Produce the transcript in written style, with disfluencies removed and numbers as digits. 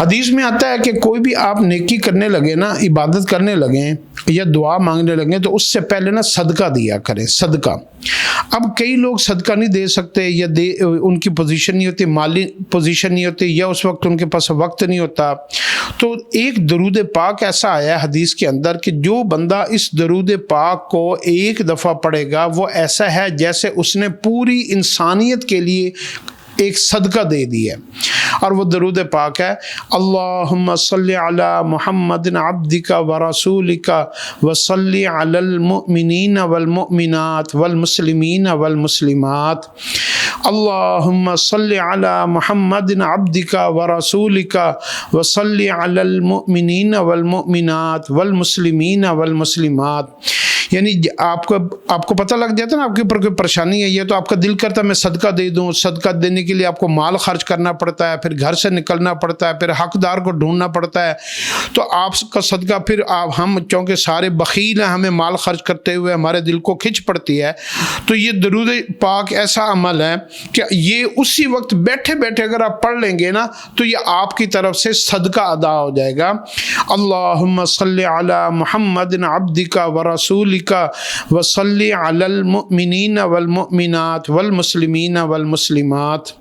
حدیث میں آتا ہے کہ کوئی بھی آپ نیکی کرنے لگے نا، عبادت کرنے لگیں یا دعا مانگنے لگیں تو اس سے پہلے نا صدقہ دیا کریں، صدقہ۔ اب کئی لوگ صدقہ نہیں دے سکتے، یا ان کی پوزیشن نہیں ہوتی، مالی پوزیشن نہیں ہوتی، یا اس وقت ان کے پاس وقت نہیں ہوتا، تو ایک درود پاک ایسا آیا ہے حدیث کے اندر کہ جو بندہ اس درود پاک کو ایک دفعہ پڑھے گا وہ ایسا ہے جیسے اس نے پوری انسانیت کے لیے ایک صدقہ دے دی ہے۔ اور وہ درود پاک ہے، اللہم صلی علی محمد عبدک ورسولک وصلی علی المؤمنین والمؤمنات والمسلمین والمسلمات، اللہم صلی علی محمد عبدک ورسولک وصلی علی المؤمنین والمؤمنات والمسلمین والمسلمات۔ یعنی آپ کو پتہ لگ جاتا ہے نا آپ کے اوپر کوئی پریشانی ہے، یہ تو آپ کا دل کرتا ہے میں صدقہ دے دوں، صدقہ دینے کے لیے آپ کو مال خرچ کرنا پڑتا ہے، پھر گھر سے نکلنا پڑتا ہے، پھر حقدار کو ڈھونڈنا پڑتا ہے، تو آپ کا صدقہ پھر ہم چونکہ سارے بخیل ہیں، ہمیں مال خرچ کرتے ہوئے ہمارے دل کو کھچ پڑتی ہے، تو یہ درود پاک ایسا عمل ہے کہ یہ اسی وقت بیٹھے بیٹھے اگر آپ پڑھ لیں گے نا تو یہ آپ کی طرف سے صدقہ ادا ہو جائے گا۔ اللہم صلی علی محمد عبدک ورسولک وصلی علی المؤمنین والمؤمنات والمسلمین والمسلمات۔